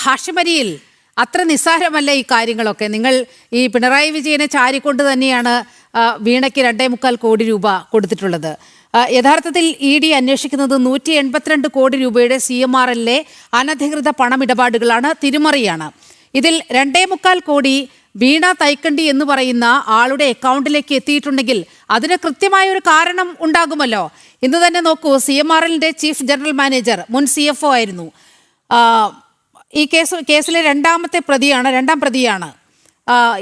ഹാഷിമരിയിൽ അത്ര നിസ്സാരമല്ല ഈ കാര്യങ്ങളൊക്കെ. നിങ്ങൾ ഈ പിണറായി വിജയനെ ചാരിക്കൊണ്ട് തന്നെയാണ് വീണയ്ക്ക് 2.25 കോടി രൂപ കൊടുത്തിട്ടുള്ളത്. യഥാർത്ഥത്തിൽ ED അന്വേഷിക്കുന്നത് 182 കോടി രൂപയുടെ CMRLലെ അനധികൃത പണമിടപാടുകളാണ്, തിരിമറിയാണ്. ഇതിൽ 2.25 കോടി വീണ തൈക്കണ്ടി എന്ന് പറയുന്ന ആളുടെ അക്കൗണ്ടിലേക്ക് എത്തിയിട്ടുണ്ടെങ്കിൽ അതിന് കൃത്യമായ ഒരു കാരണം ഉണ്ടാകുമല്ലോ. ഇന്ന് തന്നെ നോക്കൂ, CMRLന്റെ ചീഫ് ജനറൽ മാനേജർ മുൻ CFO ആയിരുന്നു. ഈ കേസിലെ രണ്ടാം പ്രതിയാണ്.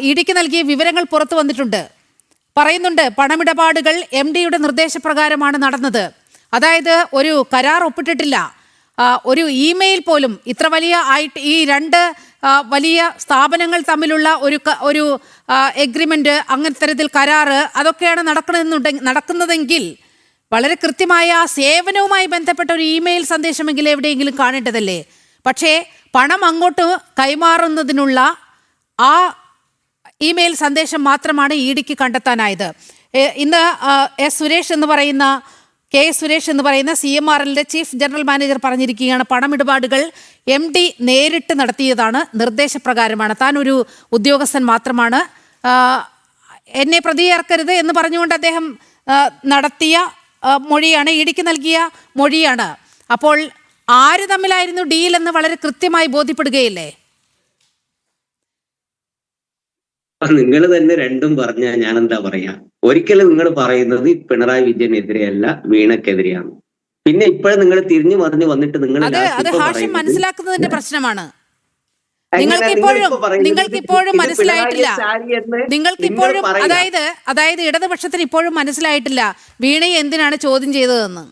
EDക്ക് നൽകിയ വിവരങ്ങൾ പുറത്തു വന്നിട്ടുണ്ട്. പറയുന്നുണ്ട്, പണമിടപാടുകൾ MDയുടെ നിർദ്ദേശപ്രകാരമാണ് നടന്നത്. അതായത് ഒരു കരാർ ഒപ്പിട്ടിട്ടില്ല, ഒരു ഇമെയിൽ പോലും ഇത്ര വലിയ ഈ രണ്ട് വലിയ സ്ഥാപനങ്ങൾ തമ്മിലുള്ള ഒരു എഗ്രിമെന്റ്, അങ്ങനത്തെ തരത്തിൽ കരാറ്, അതൊക്കെയാണ് നടക്കുന്നതെങ്കിൽ വളരെ കൃത്യമായ സേവനവുമായി ബന്ധപ്പെട്ട ഒരു ഇമെയിൽ സന്ദേശമെങ്കിലും എവിടെയെങ്കിലും കാണേണ്ടതല്ലേ. പക്ഷേ പണം അങ്ങോട്ട് കൈമാറുന്നതിനുള്ള ആ ഇമെയിൽ സന്ദേശം മാത്രമാണ് EDക്ക് കണ്ടെത്താനായത്. ഇന്ന് സുരേഷ് എന്ന് പറയുന്ന CMRLന്റെ ചീഫ് ജനറൽ മാനേജർ പറഞ്ഞിരിക്കുകയാണ്, പണമിടപാടുകൾ MD നേരിട്ട് നടത്തിയതാണ്, നിർദ്ദേശപ്രകാരമാണ്, താൻ ഒരു ഉദ്യോഗസ്ഥൻ മാത്രമാണ്, എന്നെ പ്രതിയേർക്കരുത് എന്ന് പറഞ്ഞുകൊണ്ട് അദ്ദേഹം നടത്തിയ മൊഴിയാണ്, EDക്ക് നൽകിയ മൊഴിയാണ്. അപ്പോൾ ആര് തമ്മിലായിരുന്നു ഡീൽ എന്ന് വളരെ കൃത്യമായി ബോധ്യപ്പെടുകയില്ലേ? നിങ്ങൾ തന്നെ രണ്ടും പറഞ്ഞ ഞാൻ എന്താ പറയാ. ഒരിക്കലും നിങ്ങൾ പറയുന്നത് പിണറായി വിജയനെതിരെയല്ല, വീണക്കെതിരെയാണ്. പിന്നെ ഇപ്പോഴും നിങ്ങൾ തിരിഞ്ഞു മറിഞ്ഞു വന്നിട്ട് നിങ്ങൾ മനസ്സിലാക്കുന്നതിന്റെ പ്രശ്നമാണ്. നിങ്ങൾക്കിപ്പോഴും മനസ്സിലായിട്ടില്ല. അതായത് ഇടതുപക്ഷത്തിന് ഇപ്പോഴും മനസ്സിലായിട്ടില്ല വീണയെ എന്തിനാണ് ചോദ്യം ചെയ്തതെന്ന്.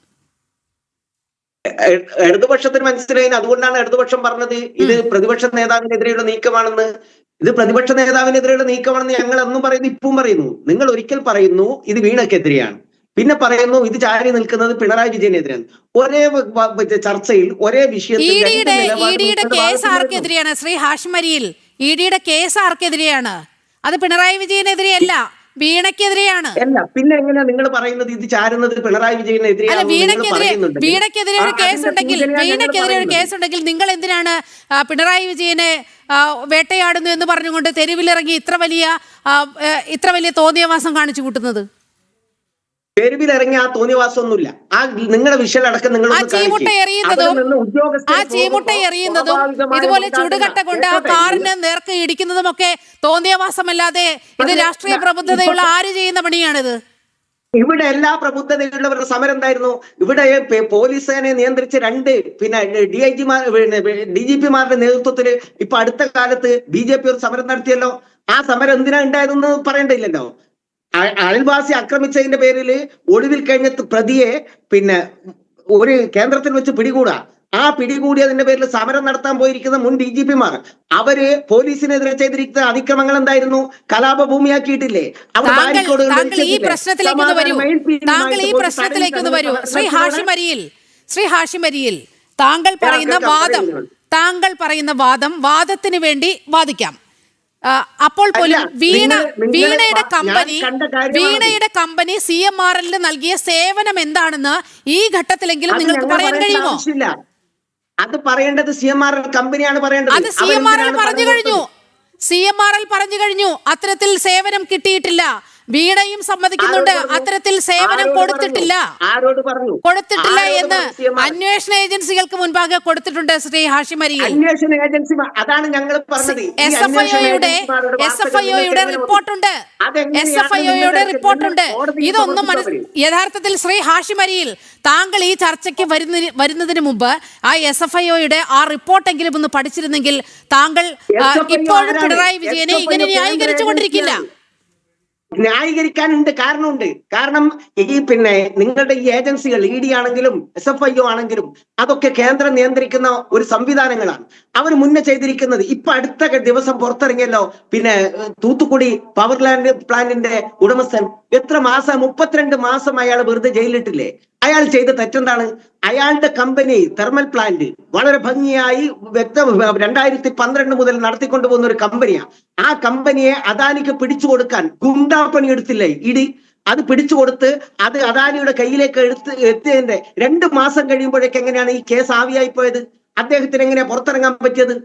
ഇടതുപക്ഷത്തിന് മനസ്സിലായി. അതുകൊണ്ടാണ് ഇടതുപക്ഷം പറഞ്ഞത് ഇത് പ്രതിപക്ഷ നേതാവിനെതിരെയുള്ള നീക്കമാണെന്ന്. ഇത് പ്രതിപക്ഷ നേതാവിനെതിരെയുള്ള നീക്കമാണെന്ന് ഞങ്ങൾ അന്നും പറയുന്നു, ഇപ്പം പറയുന്നു. നിങ്ങൾ ഒരിക്കൽ പറയുന്നു ഇത് വീണക്കെതിരെയാണ്, പിന്നെ പറയുന്നു ഇത് ചാരി നിൽക്കുന്നത് പിണറായി വിജയനെതിരെയാണ്. ഒരേ ചർച്ചയിൽ ഒരേ വിഷയത്തിൽ കേസ് ആർക്കെതിരെയാണ്? ശ്രീ ഹാഷിമരിയിൽ EDയുടെ കേസ് ആർക്കെതിരെയാണ്? അത് പിണറായി വിജയനെതിരെയല്ല, വീണക്കെതിരെയാണ്. അല്ല, പിന്നെ എങ്ങനെയാ നിങ്ങൾ പറയുന്നത് ഇത് ചാരുന്നത് പിണറായി വിജയനെതിരെയാണ്? വീണക്കെതിരെ ഒരു കേസുണ്ടെങ്കിൽ നിങ്ങൾ എന്തിനാണ് പിണറായി വിജയനെ വേട്ടയാടുന്നു എന്ന് പറഞ്ഞുകൊണ്ട് തെരുവിലിറങ്ങി ഇത്ര വലിയ തോന്നിയവാസം കാണിച്ചു കൂട്ടുന്നത്? തെരുവിലിറങ്ങി ആ തോന്നിയവാസമൊന്നുമില്ല. ആ നിങ്ങളുടെ വിഷയം അടക്കം നിങ്ങൾ ചീമുട്ട എറിയുന്നതും ഇതുപോലെ ചുടുകട്ട കൊണ്ട് ആ കാറിന് നേർക്ക് ഇടിക്കുന്നതും ഒക്കെ തോന്നിയവാസമല്ലാതെ ഇത് രാഷ്ട്രീയ പ്രബുദ്ധതയുള്ള ആര് ചെയ്യുന്ന പണിയാണിത്? ഇവിടെ എല്ലാ പ്രബുദ്ധതയുള്ളവരുടെ സമരം എന്തായിരുന്നു? ഇവിടെ പോലീസ് സേനയെ നിയന്ത്രിച്ച് DGPമാരുടെ നേതൃത്വത്തിൽ ഇപ്പൊ അടുത്ത കാലത്ത് BJP ഒരു സമരം നടത്തിയല്ലോ. ആ സമരം എന്തിനാ ഉണ്ടായതെന്ന് പറയേണ്ടില്ലല്ലോ. അയൽവാസി ആക്രമിച്ചതിന്റെ പേരിൽ ഒടുവിൽ കഴിഞ്ഞ പ്രതിയെ ഒരു കേന്ദ്രത്തിൽ വെച്ച് പിടികൂടാ. ആ പിടികൂടിയതിന്റെ പേരിൽ സമരം നടത്താൻ പോയിരിക്കുന്ന മുൻ DGPമാർ അവര് പോലീസിനെതിരെ ചെയ്തിരിക്കുന്ന അതിക്രമങ്ങൾ എന്തായിരുന്നു? കലാപഭൂമിയാക്കിയിട്ടില്ലേ? താങ്കൾ ഈ പ്രശ്നത്തിലേക്ക് വരൂ. ശ്രീ ഹാഷിമരിയിൽ താങ്കൾ പറയുന്ന വാദത്തിന് വേണ്ടി വാദിക്കാം. അപ്പോൾ പോലും വീണയുടെ കമ്പനി CMRLന് നൽകിയ സേവനം എന്താണെന്ന് ഈ ഘട്ടത്തിലെങ്കിലും നിങ്ങൾക്ക് പറയാൻ കഴിയുമോ? അത് പറയേണ്ടത് CMRL കമ്പനിയാണ് പറയേണ്ടത്. അത് CMRL പറഞ്ഞു കഴിഞ്ഞു അത്തരത്തിൽ സേവനം കിട്ടിയിട്ടില്ല. വീണയും സമ്മതിക്കുന്നുണ്ട് അത്തരത്തിൽ സേവനം കൊടുത്തിട്ടില്ല എന്ന് അന്വേഷണ ഏജൻസികൾക്ക് മുൻപാകെ കൊടുത്തിട്ടുണ്ട്. ശ്രീ ഹാഷിമരിയിൽ അന്വേഷണ ഏജൻസി അതാണ് ഞങ്ങൾ പറഞ്ഞത്. SFIOയുടെ റിപ്പോർട്ടുണ്ട്. ഇതൊന്നും യഥാർത്ഥത്തിൽ ശ്രീ ഹാഷിമരിയിൽ താങ്കൾ ഈ ചർച്ചയ്ക്ക് വരുന്നതിന് മുമ്പ് ആ SFIOയുടെ ആ റിപ്പോർട്ടെങ്കിലും ഒന്ന് പഠിച്ചിരുന്നെങ്കിൽ താങ്കൾ ഇപ്പോഴും പിണറായി വിജയനെ ഇങ്ങനെ ന്യായീകരിച്ചുകൊണ്ടിരിക്കില്ല. ന്യായീകരിക്കാനുണ്ട്, കാരണമുണ്ട്. കാരണം നിങ്ങളുടെ ഈ ഏജൻസികൾ ED ആണെങ്കിലും SFIO ആണെങ്കിലും അതൊക്കെ കേന്ദ്രം നിയന്ത്രിക്കുന്ന ഒരു സംവിധാനങ്ങളാണ്. അവർ മുന്നേ ചെയ്തിരിക്കുന്നത് ഇപ്പൊ അടുത്ത ദിവസം പുറത്തിറങ്ങിയല്ലോ. തൂത്തുക്കുടി പവർ പ്ലാന്റിന്റെ ഉടമസ്ഥൻ എത്ര മാസം 32 മാസം അയാൾ വെറുതെ ജയിലിട്ടില്ലേ? അയാൾ ചെയ്ത തെറ്റെന്താണ്? അയാളുടെ കമ്പനി തെർമൽ പ്ലാന്റ് വളരെ ഭംഗിയായി 2012 മുതൽ നടത്തിക്കൊണ്ടുപോകുന്ന ഒരു കമ്പനിയാണ്. ആ കമ്പനിയെ അദാനിക്ക് പിടിച്ചു കൊടുക്കാൻ ഗുണ്ടാപ്പണി എടുത്തില്ലേ ED? അത് പിടിച്ചു കൊടുത്ത് അത് അദാനിയുടെ കയ്യിലേക്ക് എത്തിയതിന്റെ 2 മാസം കഴിയുമ്പോഴേക്ക് എങ്ങനെയാണ് ഈ കേസ് ആവിയായി പോയത്? അദ്ദേഹത്തിന് എങ്ങനെയാ പുറത്തിറങ്ങാൻ പറ്റിയത്?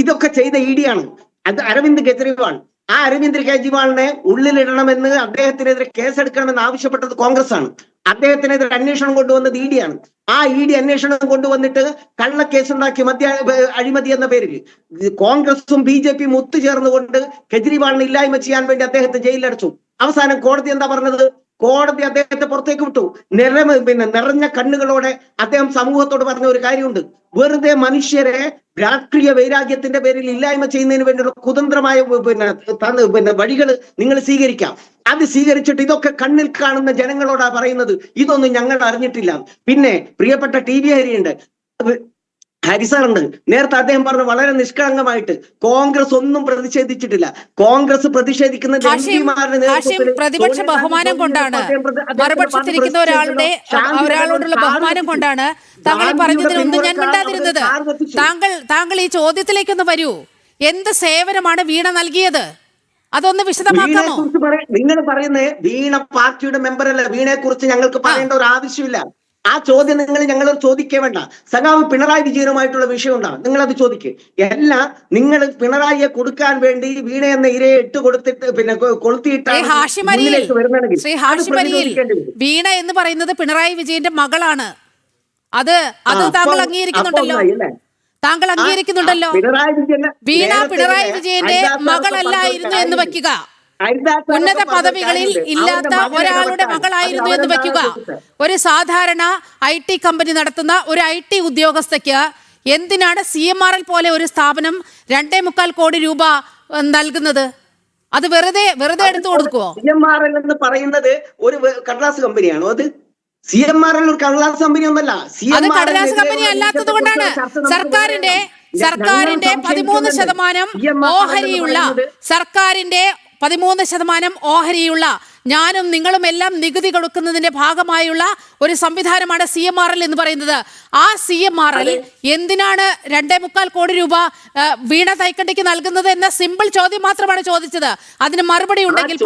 ഇതൊക്കെ ചെയ്ത ഇ ഡി ആണ്. അത് അരവിന്ദ് കെജ്രിവാൾ. ആ അരവിന്ദ് കെജ്രിവാളിനെ ഉള്ളിലിടണമെന്ന്, അദ്ദേഹത്തിനെതിരെ കേസെടുക്കണമെന്ന് ആവശ്യപ്പെട്ടത് കോൺഗ്രസ് ആണ്. അദ്ദേഹത്തിനെതിരെ അന്വേഷണം കൊണ്ടുവന്നത് ഇ ഡി ആണ്. ആ ഇ ഡി അന്വേഷണം കൊണ്ടുവന്നിട്ട് കള്ളക്കേസുണ്ടാക്കി അഴിമതി എന്ന പേരിൽ കോൺഗ്രസും BJPയും ഒത്തുചേർന്നുകൊണ്ട് കെജ്രിവാളിനെ ഇല്ലായ്മ ചെയ്യാൻ വേണ്ടി അദ്ദേഹത്തെ ജയിലിലടച്ചു. അവസാനം കോടതി എന്താ പറഞ്ഞത്? കോടതി അദ്ദേഹത്തെ പുറത്തേക്ക് വിട്ടു. നിറഞ്ഞ കണ്ണുകളോടെ അദ്ദേഹം സമൂഹത്തോട് പറഞ്ഞ ഒരു കാര്യമുണ്ട്: വെറുതെ മനുഷ്യരെ രാഷ്ട്രീയ വൈരാഗ്യത്തിന്റെ പേരിൽ ഇല്ലായ്മ ചെയ്യുന്നതിന് വേണ്ടിയുള്ള കുതന്ത്രമായ വഴികൾ നിങ്ങൾ സ്വീകരിക്കാം. അത് സ്വീകരിച്ചിട്ട് ഇതൊക്കെ കണ്ണിൽ കാണുന്ന ജനങ്ങളോടാ പറയുന്നത്. ഇതൊന്നും ഞങ്ങൾ അറിഞ്ഞിട്ടില്ല. പിന്നെ പ്രിയപ്പെട്ട TV ഹരിസാറുണ്ട്. നേരത്തെ അദ്ദേഹം പറഞ്ഞു വളരെ നിഷ്കളങ്കമായിട്ട് കോൺഗ്രസ് ഒന്നും പ്രതിഷേധിച്ചിട്ടില്ല. കോൺഗ്രസ് പ്രതിഷേധിക്കുന്നത് പ്രതിപക്ഷ ബഹുമാനം കൊണ്ടാണ്, മറുപക്ഷത്തിരിക്കുന്ന ഒരാളോടുള്ള ബഹുമാനം കൊണ്ടാണ് താങ്കൾ പറഞ്ഞതിനൊന്നും ഞാൻ മിണ്ടാതിരുന്നത്. താങ്കൾ ഈ ചോദ്യത്തിലേക്കൊന്ന് വരൂ. എന്ത് സേവനമാണ് വീണ നൽകിയത്? അതൊന്ന് വിശദമാക്കാമോ? നിങ്ങൾ പറയുന്നത് വീണ പാർട്ടിയുടെ മെമ്പറല്ല. വീണയെ കുറിച്ച് ഞങ്ങൾക്ക് പറയേണ്ട ഒരു ആവശ്യമില്ല. ആ ചോദ്യം ഞങ്ങൾ ചോദിക്കേ വേണ്ട. സഖാവ് പിണറായി വിജയനുമായിട്ടുള്ള വിഷയം ഉണ്ടാവും, നിങ്ങൾ അത് ചോദിക്കുക. എല്ലാം നിങ്ങൾ പിണറായിയെ കൊടുക്കാൻ വേണ്ടി വീണ എന്ന ഇരയെ ഇട്ട് കൊടുത്തിട്ട് പിന്നെ കൊളുത്തിയിട്ടാണ് വീണ എന്ന് പറയുന്നത് പിണറായി വിജയന്റെ മകളാണ്. അത് താങ്കൾ അംഗീകരിക്കുന്നുണ്ടല്ലോ. താങ്കൾ അംഗീകരിക്കുന്നുണ്ടല്ലോ. വീണ പിണറായി വിജയന്റെ മകളല്ലായിരുന്നു എന്ന് വയ്ക്കുക. ഉന്നത പദവികളിൽ ഇല്ലാത്ത ഒരാളുടെ മകളായിരുന്നു എന്ന് വെക്കുക. ഒരു സാധാരണ IT കമ്പനി നടത്തുന്ന ഒരു IT ഉദ്യോഗസ്ഥയ്ക്ക് എന്തിനാണ് CMRL പോലെ ഒരു സ്ഥാപനം 2.25 കോടി രൂപ നൽകുന്നത്? അത് വെറുതെ എടുത്തു കൊടുക്കുവോ? CMRL എന്ന് പറയുന്നത് ഒരു കടലാസ് കമ്പനിയാണോ? അത് CMRL ഒരു കടലാസ് കമ്പനി ഒന്നല്ല. അത് കടലാസ് കമ്പനി അല്ലാത്തത് കൊണ്ടാണ് സർക്കാരിന്റെ 13% ഓഹരിയുള്ള സർക്കാരിന്റെ 13% ഓഹരിയുള്ള ഞാനും നിങ്ങളും എല്ലാം നികുതി കൊടുക്കുന്നതിന്റെ ഭാഗമായുള്ള ഒരു സംവിധാനമാണ് CMRL എന്ന് പറയുന്നത്. ആ CMRL എന്തിനാണ് 2.25 കോടി രൂപ വീണ തൈക്കണ്ടിക്ക് നൽകുന്നത് എന്ന സിമ്പിൾ ചോദ്യം മാത്രമാണ് ചോദിച്ചത്. അതിന് മറുപടി ഉണ്ടെങ്കിൽ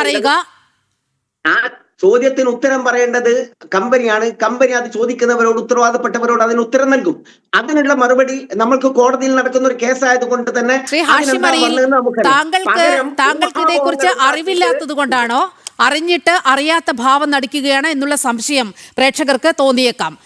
പറയുക. ആ ചോദ്യത്തിന് ഉത്തരം പറയേണ്ടത് കമ്പനിയാണ്. കമ്പനി അത് ചോദിക്കുന്നവരോട്, ഉത്തരവാദപ്പെട്ടവരോട് അതിന് ഉത്തരം നൽകും. അതിനുള്ള മറുപടി നമ്മൾക്ക് കോടതിയിൽ നടക്കുന്ന ഒരു കേസായത് കൊണ്ട് തന്നെ താങ്കൾക്ക് ഇതേക്കുറിച്ച് അറിവില്ലാത്തത് കൊണ്ടാണോ, അറിഞ്ഞിട്ട് അറിയാത്ത ഭാവം നടിക്കുകയാണ് എന്നുള്ള സംശയം പ്രേക്ഷകർക്ക് തോന്നിയേക്കാം.